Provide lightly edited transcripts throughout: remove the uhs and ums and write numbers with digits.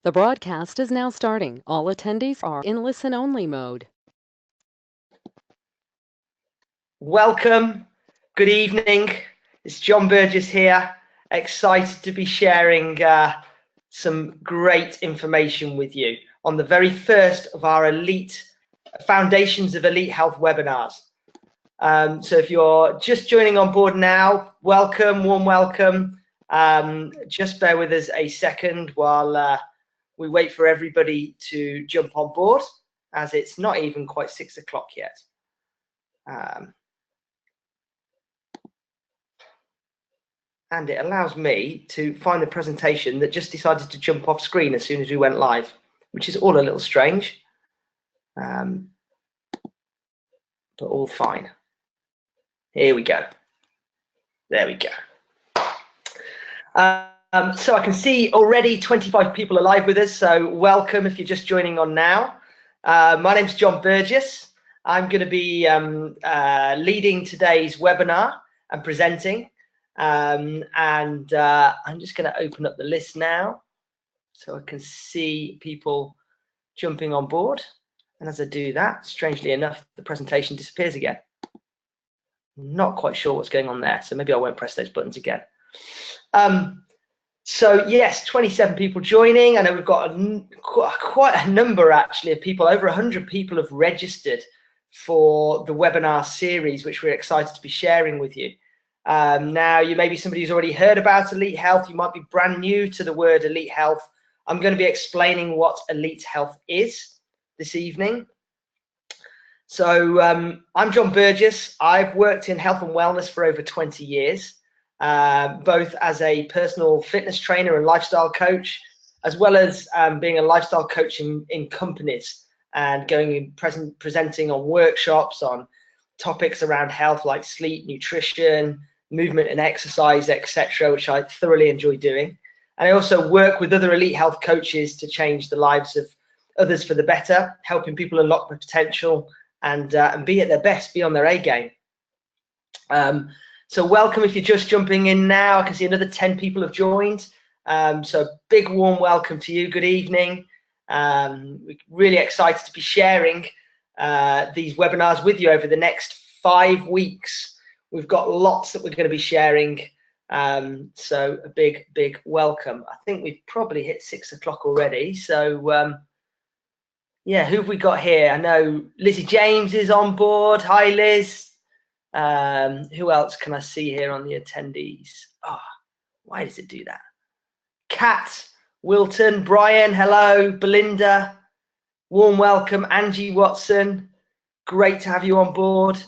The broadcast is now starting. All attendees are in listen-only mode. Welcome. Good evening. It's John Burgess here. Excited to be sharing some great information with you on the very first of our Foundations of Elite Health webinars. So if you're just joining on board now, welcome, warm welcome. Just bear with us a second while we wait for everybody to jump on board, as it's not even quite 6 o'clock yet. And it allows me to find the presentation that just decided to jump off screen as soon as we went live, which is all a little strange, but all fine. Here we go. There we go. So I can see already 25 people are live with us, so welcome if you're just joining on now. My name's John Burgess. I'm going to be leading today's webinar and presenting. I'm just going to open up the list now so I can see people jumping on board. And as I do that, strangely enough, the presentation disappears again. Not quite sure what's going on there, so maybe I won't press those buttons again. So yes, 27 people joining. I know we've got quite a number actually of people. Over 100 people have registered for the webinar series, which we're excited to be sharing with you. Now, you may be somebody who's already heard about Elite Health. You might be brand new to the word Elite Health. I'm going to be explaining what Elite Health is this evening. So I'm John Burgess. I've worked in health and wellness for over 20 years. Both as a personal fitness trainer and lifestyle coach, as well as being a lifestyle coach in companies and going and presenting on workshops on topics around health like sleep, nutrition, movement and exercise, etc., which I thoroughly enjoy doing. And I also work with other elite health coaches to change the lives of others for the better, helping people unlock their potential and be at their best, be on their A game. So welcome if you're just jumping in now. I can see another 10 people have joined. So big warm welcome to you. Good evening. We're really excited to be sharing these webinars with you over the next 5 weeks. We've got lots that we're going to be sharing. So a big welcome. I think we've probably hit 6 o'clock already. So yeah, who have we got here? I know Lizzie James is on board. Hi, Liz. Who else can I see here on the attendees? Oh, why does it do that? Kat, Wilton, Brian, hello, Belinda, warm welcome. Angie Watson, great to have you on board.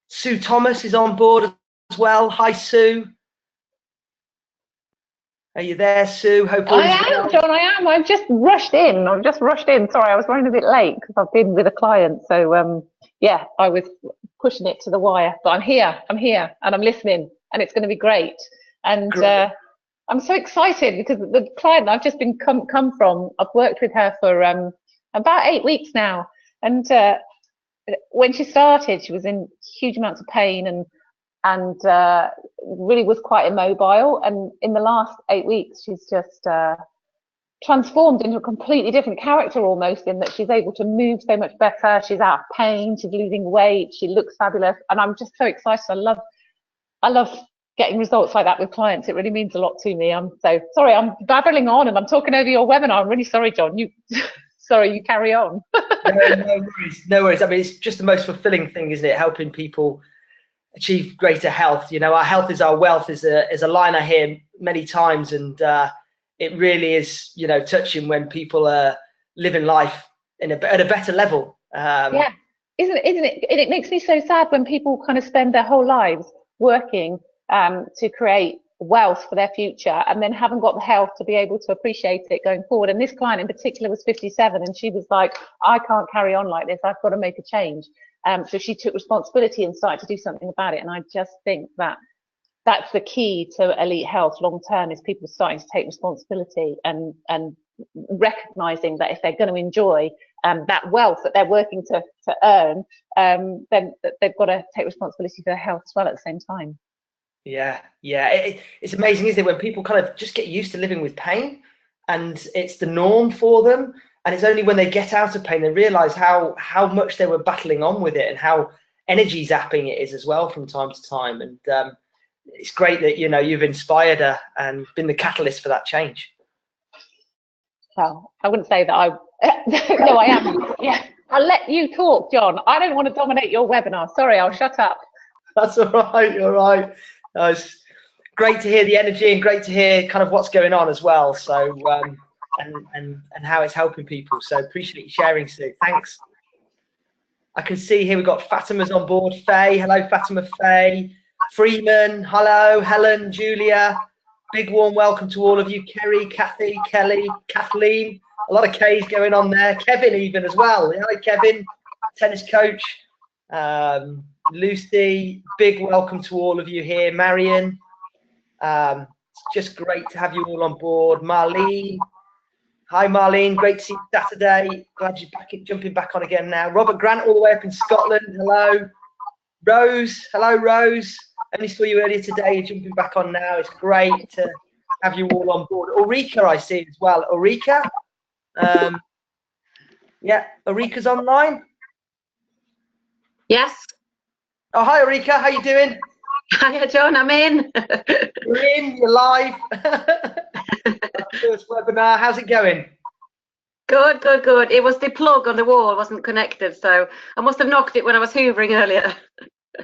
Sue Thomas is on board as well. Hi, Sue. Are you there, Sue? Hope all is well. I am, John, I am. I've just rushed in. Sorry, I was running a bit late because I've been with a client. So, yeah, I was pushing it to the wire. But I'm here, and I'm listening, and it's going to be great. And I'm so excited because the client I've just been come from, I've worked with her for about 8 weeks now. And when she started, she was in huge amounts of pain and really was quite immobile. And in the last 8 weeks, she's just transformed into a completely different character almost, in that she's able to move so much better. She's out of pain. She's losing weight. She looks fabulous. And I'm just so excited. I love getting results like that with clients. It really means a lot to me. I'm so sorry. I'm babbling on and I'm talking over your webinar. I'm really sorry, John. Sorry, you carry on. No worries. I mean, it's just the most fulfilling thing, isn't it? Helping people achieve greater health. You know, our health is our wealth is a line I hear many times, and it really is, you know, touching when people are living life at a better level. Yeah, isn't it? And it makes me so sad when people kind of spend their whole lives working to create wealth for their future and then haven't got the health to be able to appreciate it going forward. And this client in particular was 57, and she was like, I can't carry on like this. I've got to make a change. So she took responsibility and started to do something about it. And I just think that that's the key to elite health long term, is people starting to take responsibility and recognizing that if they're going to enjoy that wealth that they're working to earn, then they've got to take responsibility for their health as well at the same time. Yeah, it's amazing, isn't it, when people kind of just get used to living with pain and it's the norm for them. And it's only when they get out of pain they realize how much they were battling on with it and how energy zapping it is as well from time to time. And it's great that, you know, you've inspired her and been the catalyst for that change. Well, I wouldn't say that I, no, I am. Yeah, I'll let you talk, John. I don't want to dominate your webinar. Sorry, I'll shut up. That's all right, you're right. It's great to hear the energy and great to hear kind of what's going on as well. So, and how it's helping people. So appreciate you sharing, Sue. Thanks. I can see here we've got Fatima's on board. Faye, hello, Fatima. Faye, Freeman, hello, Helen, Julia. Big warm welcome to all of you. Kerry, Kathy, Kelly, Kathleen. A lot of K's going on there. Kevin even as well. Hello, Kevin, tennis coach. Lucy, big welcome to all of you here. Marion, it's just great to have you all on board. Marlene, hi Marlene, great to see you Saturday. Glad you're back, jumping back on again now. Robert Grant all the way up in Scotland, hello. Rose, hello Rose. Only saw you earlier today, you're jumping back on now. It's great to have you all on board. Ulrika I see as well. Ulrika, yeah, Ulrika's online. Yes. Oh, hi Ulrika, how you doing? Hiya John, I'm in. You're in, you're live. First webinar, how's it going? Good, good, good. It was the plug on the wall, wasn't connected, so I must have knocked it when I was hoovering earlier.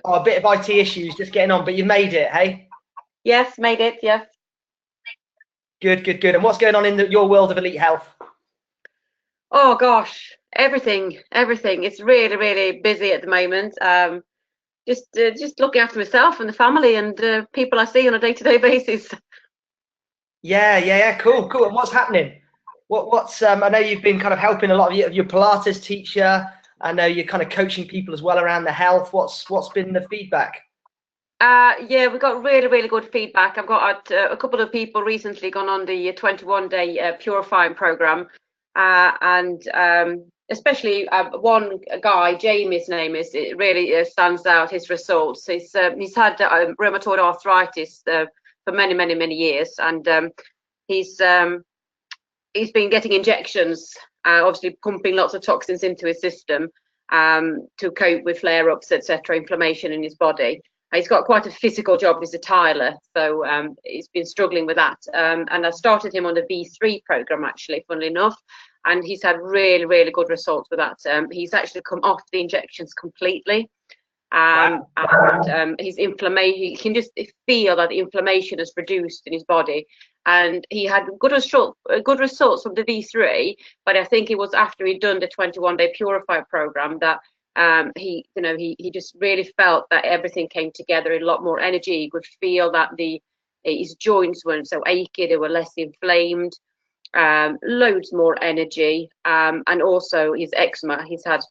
Oh, a bit of IT issues, just getting on, but you made it, hey? Yes, made it, yes. Good, good, good. And what's going on in your world of elite health? Oh gosh, everything. It's really, really busy at the moment. Just looking after myself and the family and people I see on a day-to-day basis. Yeah, cool. And what's happening? What's I know you've been kind of helping a lot of your Pilates teacher. I know you're kind of coaching people as well around the health. What's been the feedback? Yeah, we got really, really good feedback. I've got a couple of people recently gone on the 21-day purifying program, and especially one guy, Jamie, his name is, it really stands out, his results. He's had rheumatoid arthritis for many, many, many years, and he's been getting injections, obviously pumping lots of toxins into his system to cope with flare-ups, etc., inflammation in his body. He's got quite a physical job. He's a tiler, so he's been struggling with that. And I started him on the V3 program, actually, funnily enough, and he's had really, really good results with that. He's actually come off the injections completely. Wow. And his inflammation, he can just feel that the inflammation is reduced in his body. And he had good results from the V3, but I think it was after he'd done the 21-day Purify program that he just really felt that everything came together in a lot more energy. He could feel that his joints weren't so achy, they were less inflamed, loads more energy, and also his eczema he's had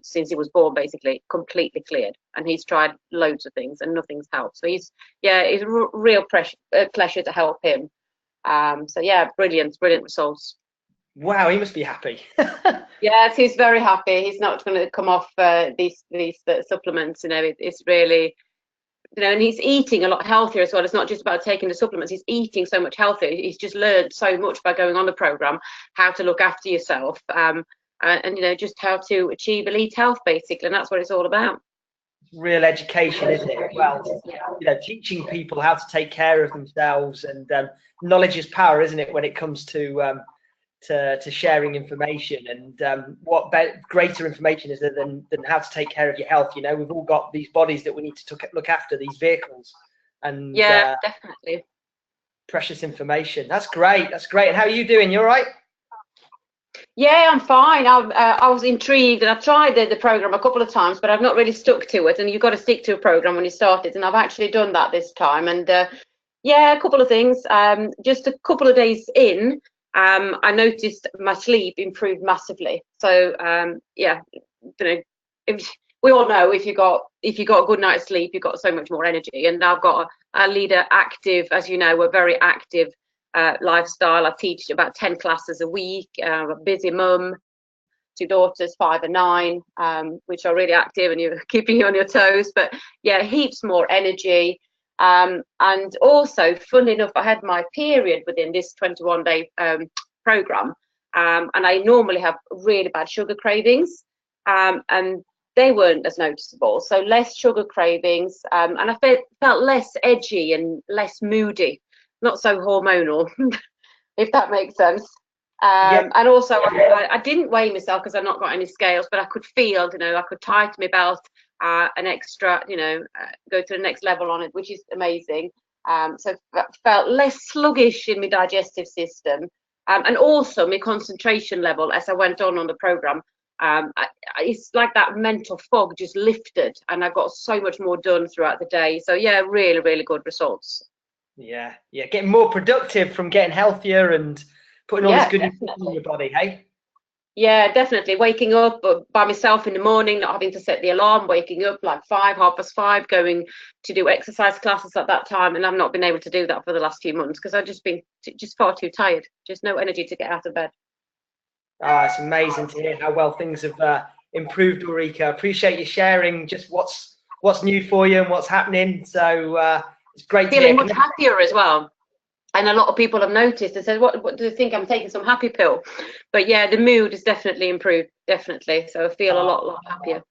since he was born, basically completely cleared. And he's tried loads of things and nothing's helped. So it's a real pleasure to help him. So yeah, brilliant results. Wow, he must be happy. Yes, he's very happy. He's not going to come off these supplements. It's really, and he's eating a lot healthier as well. It's not just about taking the supplements. He's eating so much healthier. He's just learned so much by going on the program, how to look after yourself, and just how to achieve elite health, basically. And that's what it's all about. Real education, isn't it? Well, teaching people how to take care of themselves, and knowledge is power, isn't it? When it comes to sharing information, and what greater information is there than how to take care of your health? We've all got these bodies that we need to look after, these vehicles, and definitely precious information. That's great. And how are you doing? You all right? Yeah, I'm fine. I was intrigued, and I've tried the program a couple of times, but I've not really stuck to it. And you've got to stick to a program when you start it, and I've actually done that this time. And a couple of things. Just a couple of days in, I noticed my sleep improved massively. So we all know if you got a good night's sleep, you've got so much more energy. And I've got a leader active, as you know, we're very active lifestyle. I teach about 10 classes a week. I'm a busy mum, 2 daughters, 5 and 9, which are really active, and you're keeping you on your toes. But yeah, heaps more energy. And also, funnily enough, I had my period within this 21-day program, and I normally have really bad sugar cravings, and they weren't as noticeable. So less sugar cravings, and I felt less edgy and less moody, not so hormonal, if that makes sense. Yeah. And also, I didn't weigh myself because I've not got any scales, but I could feel, I could tighten my belt an extra, go to the next level on it, which is amazing. So felt less sluggish in my digestive system, and also my concentration level as I went on the program. It's like that mental fog just lifted, and I got so much more done throughout the day. So yeah, really, really good results. Yeah, getting more productive from getting healthier and putting all this good nutrition in your body, hey? Yeah, definitely. Waking up by myself in the morning, not having to set the alarm, waking up like 5:30, going to do exercise classes at that time, and I've not been able to do that for the last few months because I've just been far too tired, just no energy to get out of bed. It's amazing to hear how well things have improved, Ulrika. Appreciate you sharing just what's new for you and what's happening. So it's great Feeling to hear. much happier as well. And a lot of people have noticed and said, what do you think? I'm taking some happy pill. But yeah, the mood has definitely improved, definitely. So I feel a lot happier.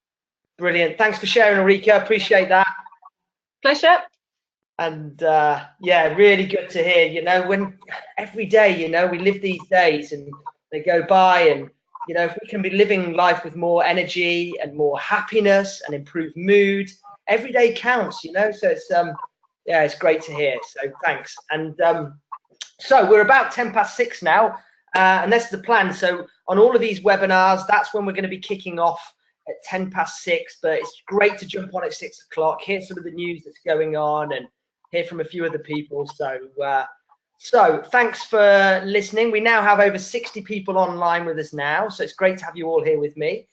Brilliant. Thanks for sharing, Ulrika. Appreciate that. Pleasure. And yeah, really good to hear, when every day, we live these days and they go by, and, if we can be living life with more energy and more happiness and improved mood, every day counts, so it's, yeah, it's great to hear. So thanks. And so we're about 6:10 now, and that's the plan. So on all of these webinars, that's when we're going to be kicking off at 6:10. But it's great to jump on at 6 o'clock, hear some of the news that's going on, and hear from a few other people. So thanks for listening. We now have over 60 people online with us now, so it's great to have you all here with me.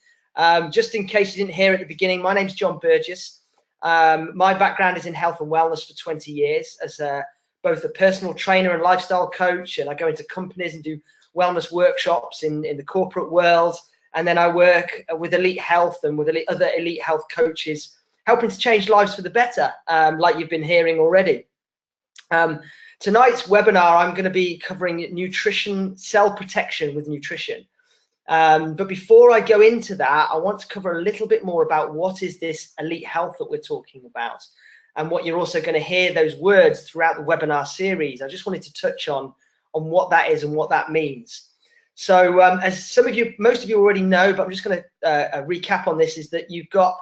Just in case you didn't hear at the beginning, my name's John Burgess. My background is in health and wellness for 20 years as both a personal trainer and lifestyle coach, and I go into companies and do wellness workshops in the corporate world, and then I work with Elite Health and with other elite health coaches, helping to change lives for the better, like you've been hearing already. Tonight's webinar, I'm going to be covering nutrition, cell protection with nutrition. But before I go into that, I want to cover a little bit more about what is this elite health that we're talking about, and what you're also going to hear those words throughout the webinar series. I just wanted to touch on what that is and what that means. So as most of you already know, but I'm just going to recap on this, is that you've got,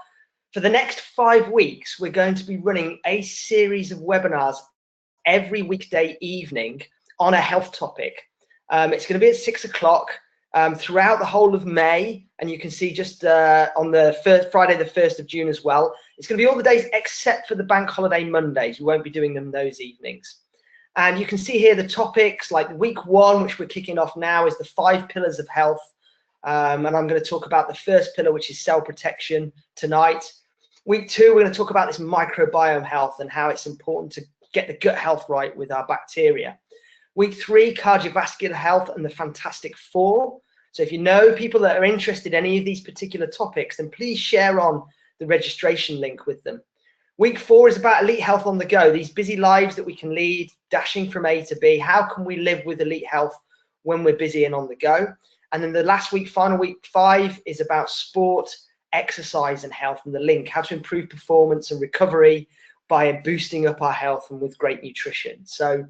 for the next 5 weeks, we're going to be running a series of webinars every weekday evening on a health topic. It's going to be at 6 o'clock. Throughout the whole of May, and you can see just on the Friday the 1st of June as well. It's going to be all the days except for the bank holiday Mondays. We won't be doing them those evenings. And you can see here the topics, like week 1, which we're kicking off now, is the 5 pillars of health. And I'm going to talk about the first pillar, which is cell protection, tonight. Week 2, we're going to talk about this microbiome health and how it's important to get the gut health right with our bacteria. Week 3, cardiovascular health and the Fantastic Four. So if you know people that are interested in any of these particular topics, then please share on the registration link with them. Week 4 is about elite health on the go, these busy lives that we can lead, dashing from A to B. How can we live with elite health when we're busy and on the go? And then the last week, final week 5, is about sport, exercise and health, and the link, how to improve performance and recovery by boosting up our health and with great nutrition. So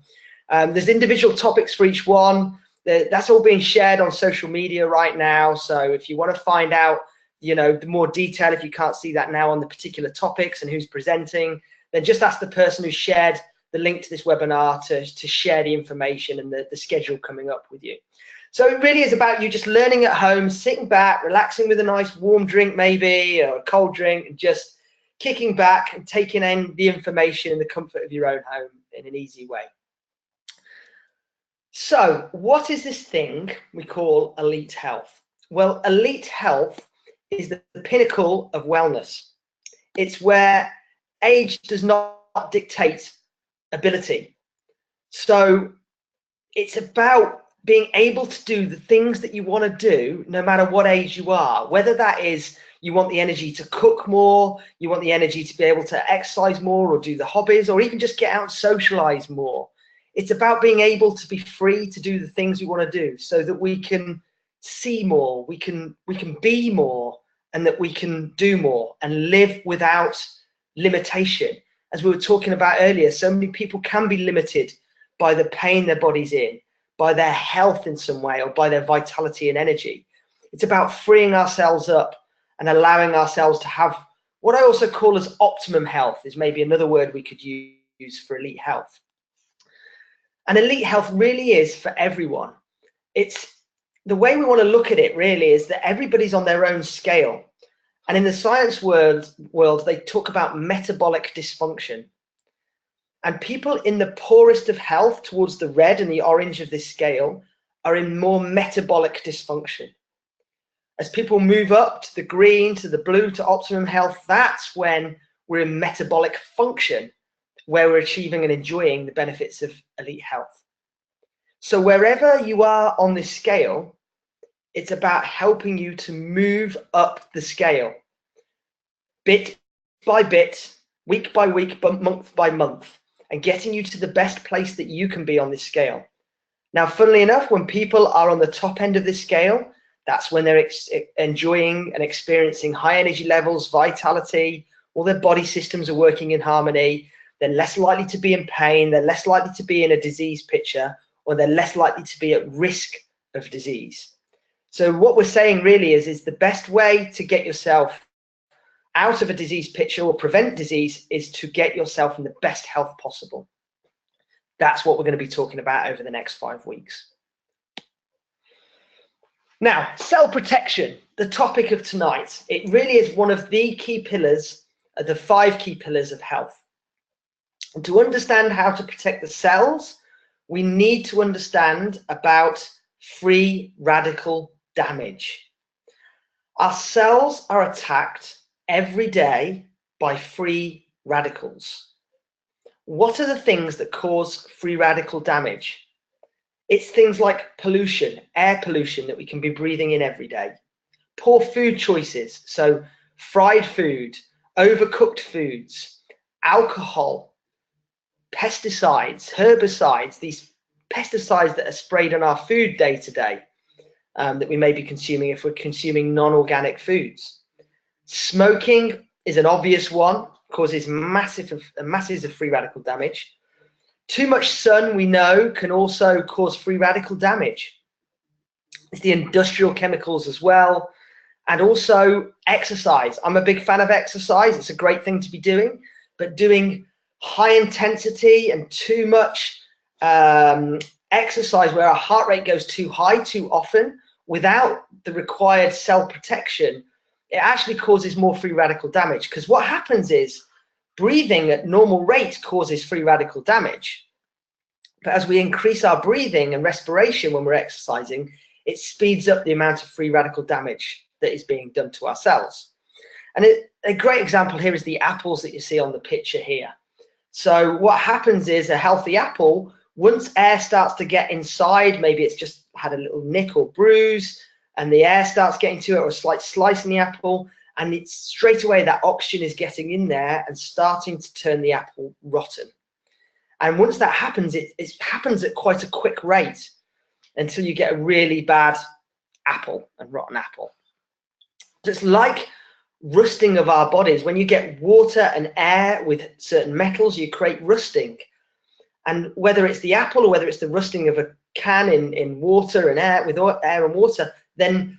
there's individual topics for each one. That's all being shared on social media right now. So if you want to find out, the more detail, if you can't see that now on the particular topics and who's presenting, then just ask the person who shared the link to this webinar to share the information and the schedule coming up with you. So it really is about you just learning at home, sitting back, relaxing with a nice warm drink maybe, or a cold drink, and just kicking back and taking in the information in the comfort of your own home in an easy way. So what is this thing we call elite health? Well, elite health is the pinnacle of wellness. It's where age does not dictate ability. So it's about being able to do the things that you want to do no matter what age you are, whether that is, You want the energy to cook more. You want the energy to be able to exercise more or do the hobbies or even just get out and socialize more. It's about being able to be free to do the things we want to do so that we can see more, we can be more, and that we can do more and live without limitation. As we were talking about earlier, so many people can be limited by the pain their body's in, by their health in some way, or by their vitality and energy. It's about freeing ourselves up and allowing ourselves to have what I also call as optimum health, is maybe another word we could use for elite health. And elite health really is for everyone. It's the way we want to look at it really is that everybody's on their own scale. And in the science world, they talk about metabolic dysfunction. And people in the poorest of health, towards the red and the orange of this scale, are in more metabolic dysfunction. As people move up to the green, to the blue, to optimum health, that's when we're in metabolic function, where we're achieving and enjoying the benefits of elite health. So wherever you are on this scale, it's about helping you to move up the scale, bit by bit, week by week, but month by month, and getting you to the best place that you can be on this scale. Now, funnily enough, when people are on the top end of this scale, that's when they're enjoying and experiencing high energy levels, vitality, all their body systems are working in harmony. They're less likely to be in pain, they're less likely to be in a disease picture, or they're less likely to be at risk of disease. So what we're saying really is the best way to get yourself out of a disease picture or prevent disease is to get yourself in the best health possible. That's what we're going to be talking about over the next 5 weeks. Now, cell protection, the topic of tonight. It really is one of the key pillars, the 5 key pillars of health. And to understand how to protect the cells, we need to understand about free radical damage. Our cells are attacked every day by free radicals. What are the things that cause free radical damage? It's things like pollution, air pollution that we can be breathing in every day. Poor food choices, so fried food, overcooked foods, alcohol, pesticides, herbicides, these pesticides that are sprayed on our food day to day that we may be consuming if we're consuming non-organic foods. Smoking is an obvious one, causes masses of free radical damage. Too much sun, we know, can also cause free radical damage. It's the industrial chemicals as well, and also exercise. I'm a big fan of exercise. It's a great thing to be doing, but doing high intensity and too much exercise where our heart rate goes too high too often without the required cell protection, it actually causes more free radical damage. Because what happens is breathing at normal rate causes free radical damage. But as we increase our breathing and respiration when we're exercising, it speeds up the amount of free radical damage that is being done to our cells. And a great example here is the apples that you see on the picture here. So what happens is a healthy apple, once air starts to get inside, maybe it's just had a little nick or bruise, and the air starts getting to it, or a slight slice in the apple, and it's straight away that oxygen is getting in there and starting to turn the apple rotten. And once that happens, it happens at quite a quick rate until you get a really bad apple and rotten apple. So it's like rusting of our bodies. When you get water and air with certain metals, you create rusting. And whether it's the apple or whether it's the rusting of a can in water and air, with air and water, then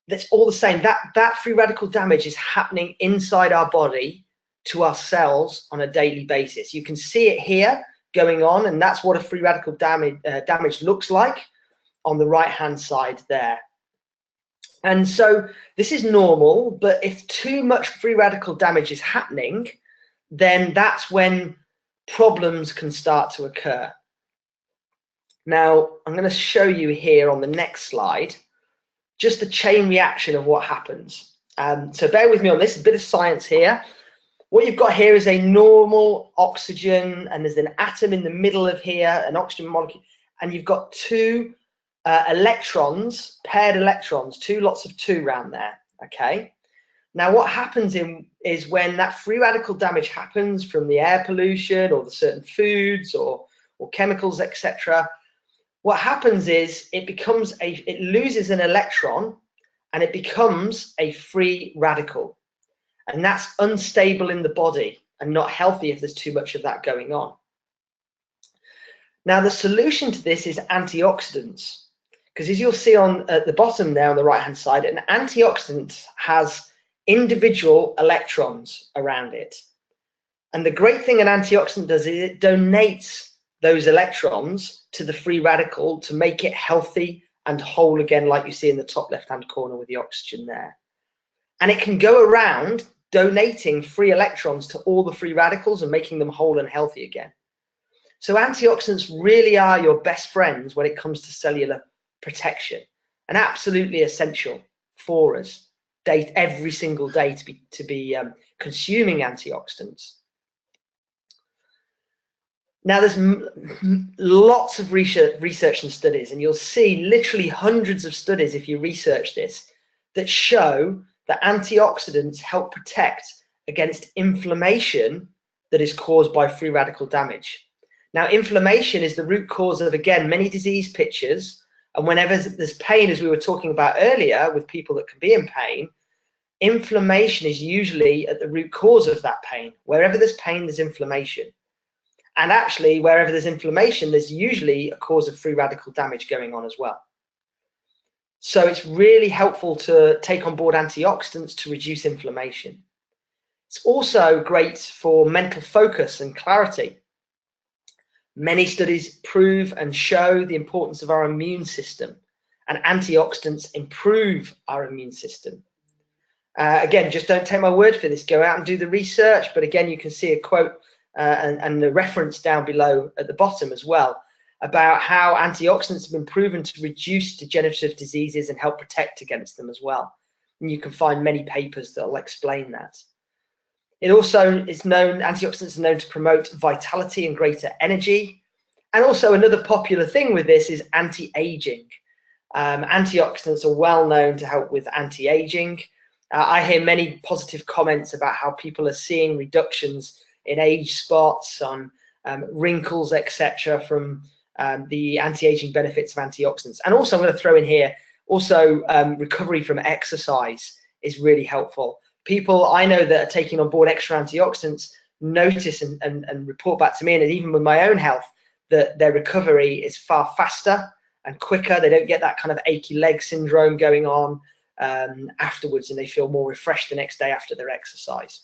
that's all the same. That free radical damage is happening inside our body to our cells on a daily basis. You can see it here going on, and that's what a free radical damage looks like on the right hand side there. And so this is normal, but if too much free radical damage is happening, then that's when problems can start to occur. Now, I'm going to show you here on the next slide just the chain reaction of what happens. So bear with me on this, a bit of science here. What you've got here is a normal oxygen, and there's an atom in the middle of here, an oxygen molecule, and you've got two electrons, paired electrons, two lots of two around there, okay? Now, what happens is when that free radical damage happens from the air pollution or the certain foods or chemicals, etc., what happens is it loses an electron and it becomes a free radical. And that's unstable in the body and not healthy if there's too much of that going on. Now, the solution to this is antioxidants, because as you'll see at the bottom there on the right-hand side, an antioxidant has individual electrons around it. And the great thing an antioxidant does is it donates those electrons to the free radical to make it healthy and whole again, like you see in the top left-hand corner with the oxygen there. And it can go around donating free electrons to all the free radicals and making them whole and healthy again. So antioxidants really are your best friends when it comes to cellular protection, and absolutely essential for us every single day to be consuming antioxidants. Now, there's lots of research and studies, and you'll see literally hundreds of studies if you research this, that show that antioxidants help protect against inflammation that is caused by free radical damage. Now, inflammation is the root cause of, again, many disease pictures, and whenever there's pain, as we were talking about earlier, with people that can be in pain, inflammation is usually at the root cause of that pain. Wherever there's pain, there's inflammation. And actually, wherever there's inflammation, there's usually a cause of free radical damage going on as well. So it's really helpful to take on board antioxidants to reduce inflammation. It's also great for mental focus and clarity. Many studies prove and show the importance of our immune system, and antioxidants improve our immune system. Again, just don't take my word for this. Go out and do the research. But again, you can see a quote and the reference down below at the bottom as well about how antioxidants have been proven to reduce degenerative diseases and help protect against them as well. And you can find many papers that will explain that. It also is known, antioxidants are known to promote vitality and greater energy. And also another popular thing with this is anti-aging. Antioxidants are well known to help with anti-aging. I hear many positive comments about how people are seeing reductions in age spots, on wrinkles, etc., from the anti-aging benefits of antioxidants. And also, I'm going to throw in here, also recovery from exercise is really helpful. People I know that are taking on board extra antioxidants notice and report back to me, and even with my own health, that their recovery is far faster and quicker. They don't get that kind of achy leg syndrome going on afterwards, and they feel more refreshed the next day after their exercise.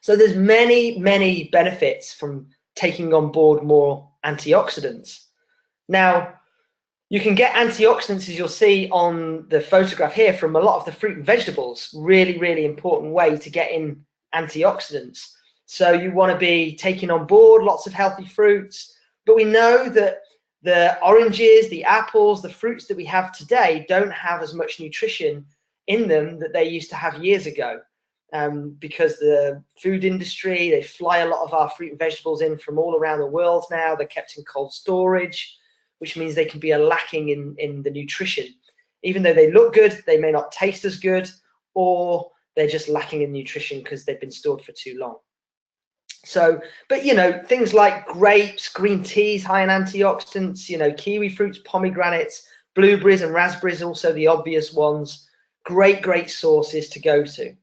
So there's many benefits from taking on board more antioxidants. Now, you can get antioxidants, as you'll see on the photograph here, from a lot of the fruit and vegetables. Really important way to get in antioxidants. So you want to be taking on board lots of healthy fruits, but we know that the oranges, the apples, the fruits that we have today don't have as much nutrition in them that they used to have years ago. Because the food industry, they fly a lot of our fruit and vegetables in from all around the world now. They're kept in cold storage, which means they can be lacking in the nutrition. Even though they look good, they may not taste as good, or they're just lacking in nutrition because they've been stored for too long. So, but you know, things like grapes, green teas, high in antioxidants, you know, kiwi fruits, pomegranates, blueberries and raspberries, also the obvious ones, great sources to go to.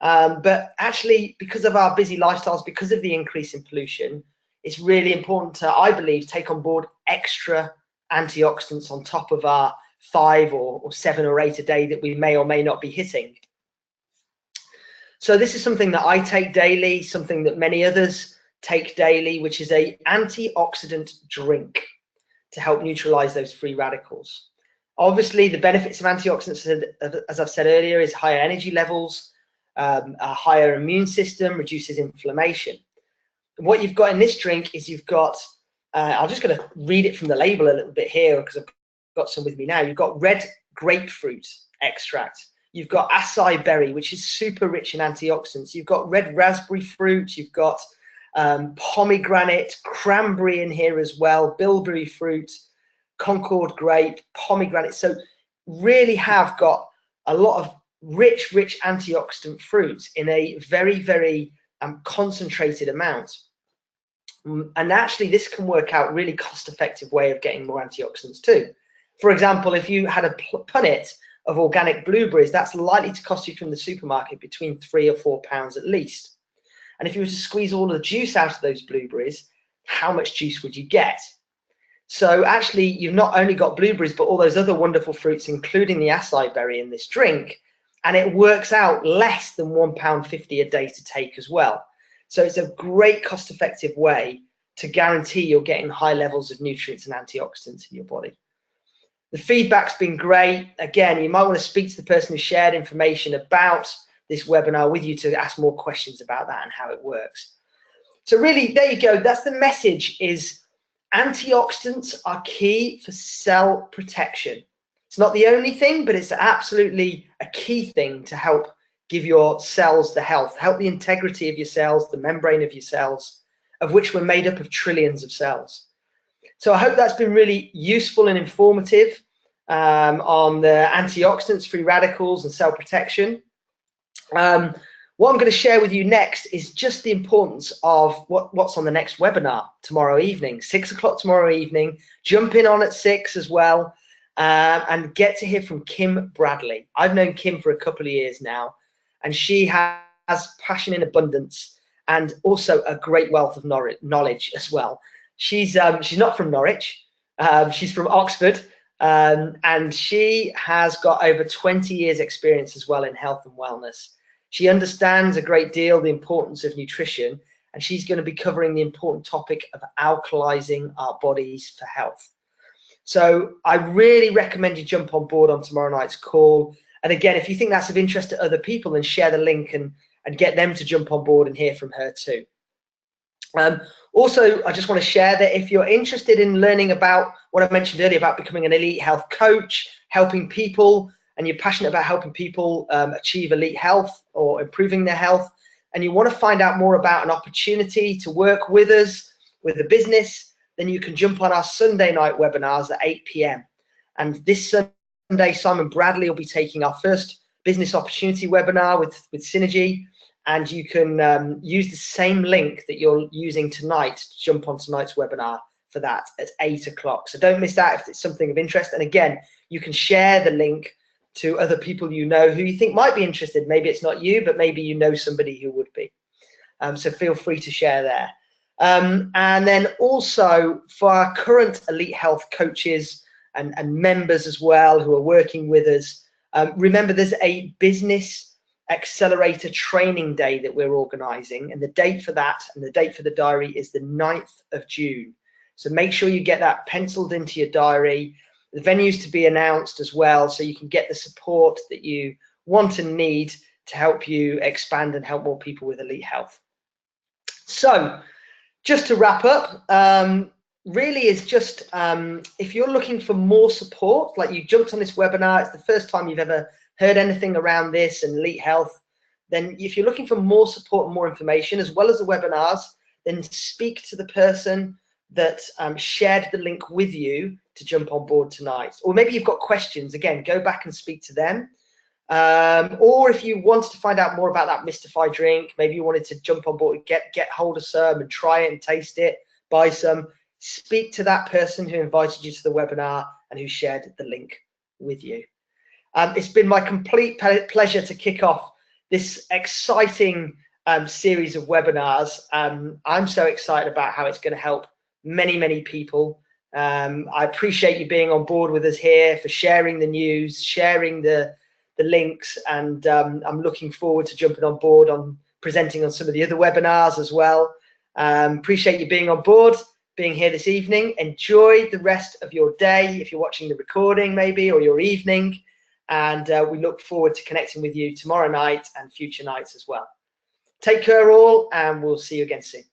But actually, because of our busy lifestyles, because of the increase in pollution, it's really important to, I believe, take on board extra antioxidants on top of our 5 or 7 or 8 a day that we may or may not be hitting. So this is something that I take daily, something that many others take daily, which is an antioxidant drink to help neutralize those free radicals. Obviously, the benefits of antioxidants, as I've said earlier, is higher energy levels, a higher immune system, reduces inflammation. What you've got in this drink is you've got, I'm just going to read it from the label a little bit here because I've got some with me now. You've got red grapefruit extract. You've got acai berry, which is super rich in antioxidants. You've got red raspberry fruit. You've got pomegranate, cranberry in here as well, bilberry fruit, Concord grape, pomegranate. So really have got a lot of rich antioxidant fruits in a very concentrated amount. And actually this can work out really cost-effective way of getting more antioxidants too. For example, if you had a punnet of organic blueberries, that's likely to cost you from the supermarket between £3 or £4 at least. And if you were to squeeze all the juice out of those blueberries, how much juice would you get? So actually, you've not only got blueberries, but all those other wonderful fruits, including the acai berry in this drink, and it works out less than £1.50 a day to take as well. So it's a great cost-effective way to guarantee you're getting high levels of nutrients and antioxidants in your body. The feedback's been great. Again, you might want to speak to the person who shared information about this webinar with you to ask more questions about that and how it works. So really, there you go. That's the message, is antioxidants are key for cell protection. It's not the only thing, but it's absolutely a key thing to help give your cells the health, help the integrity of your cells, the membrane of your cells, of which we're made up of trillions of cells. So I hope that's been really useful and informative on the antioxidants, free radicals, and cell protection. What I'm going to share with you next is just the importance of what's on the next webinar tomorrow evening, 6 o'clock tomorrow evening. Jump in on at 6 as well, and get to hear from Kim Bradley. I've known Kim for a couple of years now, and she has passion in abundance and also a great wealth of knowledge as well. She's not from Norwich, she's from Oxford, and she has got over 20 years experience as well in health and wellness. She understands a great deal the importance of nutrition, and she's going to be covering the important topic of alkalizing our bodies for health. So I really recommend you jump on board on tomorrow night's call. And again, if you think that's of interest to other people, then share the link and get them to jump on board and hear from her too. Also, I just want to share that if you're interested in learning about what I mentioned earlier about becoming an elite health coach, helping people, and you're passionate about helping people achieve elite health or improving their health, and you want to find out more about an opportunity to work with us, with a business, then you can jump on our Sunday night webinars at 8 p.m. And this Sunday, Simon Bradley will be taking our first business opportunity webinar with Synergy, and you can use the same link that you're using tonight to jump on tonight's webinar for that at 8 o'clock. So don't miss that if it's something of interest. And again, you can share the link to other people you know who you think might be interested. Maybe it's not you, but maybe you know somebody who would be. So feel free to share there. And then also for our current elite health coaches and members as well who are working with us, remember there's a business accelerator training day that we're organizing, and the date for that and the date for the diary is the 9th of June. So make sure you get that penciled into your diary. The venue's to be announced as well, so you can get the support that you want and need to help you expand and help more people with elite health. So just to wrap up, really is just if you're looking for more support, like you jumped on this webinar, it's the first time you've ever heard anything around this and elite health, then if you're looking for more support and more information as well as the webinars, then speak to the person that shared the link with you to jump on board tonight. Or maybe you've got questions, again, go back and speak to them. Or if you wanted to find out more about that Mystify drink, maybe you wanted to jump on board and get hold of some and try it and taste it, buy some, speak to that person who invited you to the webinar and who shared the link with you. It's been my complete pleasure to kick off this exciting series of webinars. I'm so excited about how it's going to help many people. I appreciate you being on board with us here, for sharing the news, sharing the links, and I'm looking forward to jumping on board on presenting on some of the other webinars as well. Appreciate you being on board, being here this evening. Enjoy the rest of your day if you're watching the recording maybe, or your evening, and we look forward to connecting with you tomorrow night and future nights as well. Take care all, and we'll see you again soon.